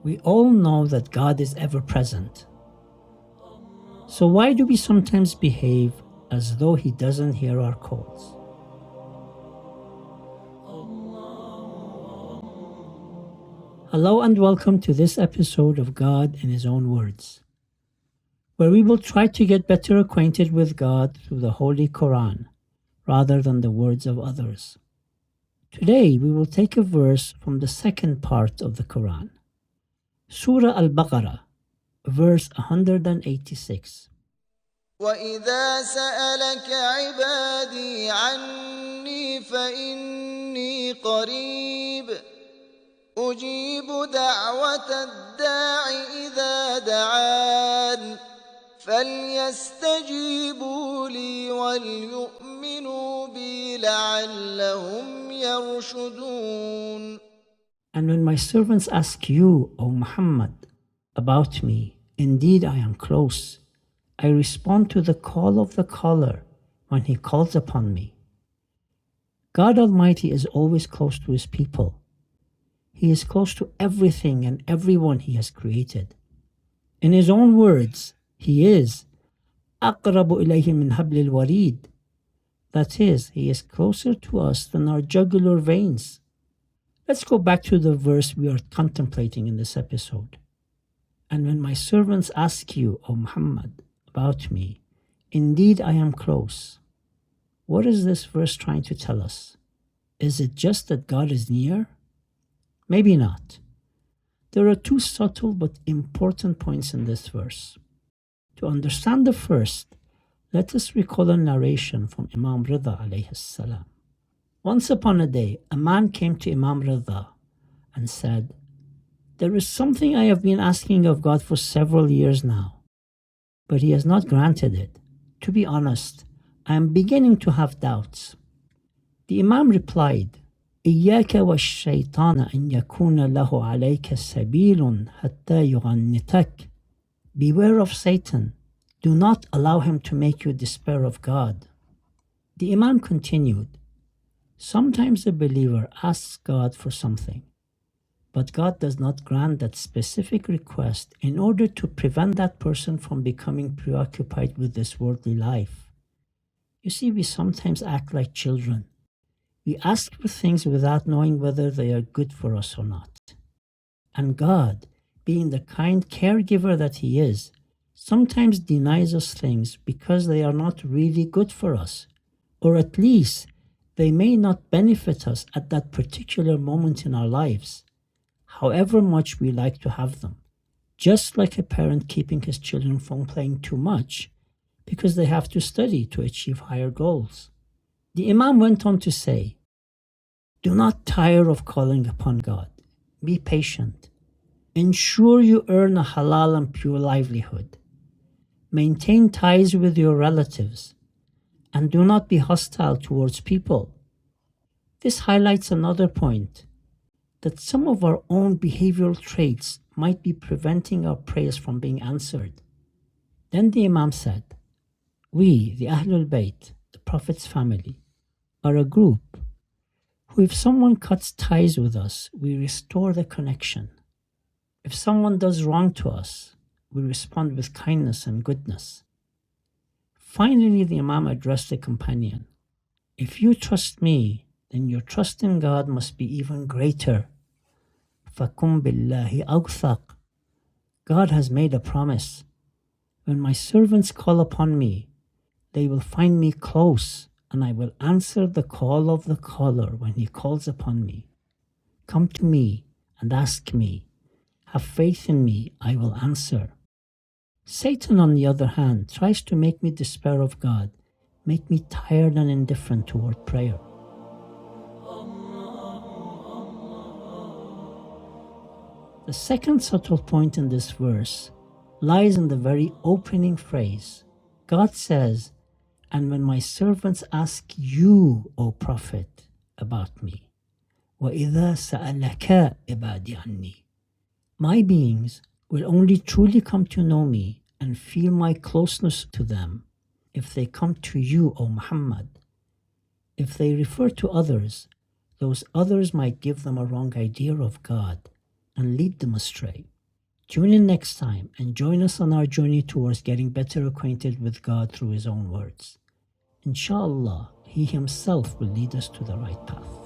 We all know that God is ever present. So why do we sometimes behave as though He doesn't hear our calls? Hello and welcome to this episode of God in His Own Words, where we will try to get better acquainted with God through the Holy Qur'an, rather than the words of others. Today we will take a verse from the second part of the Qur'an, Surah Al-Baqarah, verse 186. وَإِذَا سَأَلَكَ عِبَادِي عَنِّي فَإِنِّي قَرِيبٌ أُجِيبُ دَعْوَةَ الدَّاعِ إِذَا دَعَانِ فَلْيَسْتَجِيبُوا لِي وَلْيُؤْمِنُوا بِي لَعَلَّهُمْ يَرْشُدُونَ. And when my servants ask you, O Muhammad, about me, indeed I am close. I respond to the call of the caller when he calls upon me. God Almighty is always close to His people. He is close to everything and everyone He has created. In His own words, He is أَقْرَبُ إِلَيْهِ مِنْ حَبْلِ الْوَرِيدِ. That is, He is closer to us than our jugular veins. Let's go back to the verse we are contemplating in this episode. And when my servants ask you, O Muhammad, about me, indeed I am close. What is this verse trying to tell us? Is it just that God is near? Maybe not. There are two subtle but important points in this verse. To understand the first, let us recall a narration from Imam Ridha alayhi salam. Once upon a day, a man came to Imam Ridha and said, "There is something I have been asking of God for several years now, but He has not granted it. To be honest, I am beginning to have doubts." The Imam replied, إِيَّاكَ وَالشَّيْطَانَ أَنْ يَكُونَ لَهُ عَلَيْكَ سَبِيلٌ حَتَّى يُغَنِّتَكَ. Beware of Satan. Do not allow him to make you despair of God. The Imam continued, sometimes a believer asks God for something, but God does not grant that specific request in order to prevent that person from becoming preoccupied with this worldly life. You see, we sometimes act like children. We ask for things without knowing whether they are good for us or not. And God, being the kind caregiver that He is, sometimes denies us things because they are not really good for us, or at least they may not benefit us at that particular moment in our lives, however much we like to have them. Just like a parent keeping his children from playing too much because they have to study to achieve higher goals. The Imam went on to say, do not tire of calling upon God. Be patient. Ensure you earn a halal and pure livelihood. Maintain ties with your relatives, and do not be hostile towards people. This highlights another point, that some of our own behavioral traits might be preventing our prayers from being answered. Then the Imam said, we, the Ahlul Bayt, the Prophet's family, are a group who, if someone cuts ties with us, we restore the connection. If someone does wrong to us, we respond with kindness and goodness. Finally, the Imam addressed the companion. If you trust me, then your trust in God must be even greater. فَكُمْ بِاللَّهِ أَوْثَقْ. God has made a promise. When my servants call upon me, they will find me close, and I will answer the call of the caller when he calls upon me. Come to me and ask me. Have faith in me, I will answer. Satan, on the other hand, tries to make me despair of God, make me tired and indifferent toward prayer. The second subtle point in this verse lies in the very opening phrase. God says, and when my servants ask you, O Prophet, about me, وَإِذَا سَأَلَكَ عِبَادِي عَنِّي. My beings will only truly come to know me and feel my closeness to them if they come to you, O Muhammad. If they refer to others, those others might give them a wrong idea of God, and lead them astray. Tune in next time and join us on our journey towards getting better acquainted with God through His own words. Inshallah, He Himself will lead us to the right path.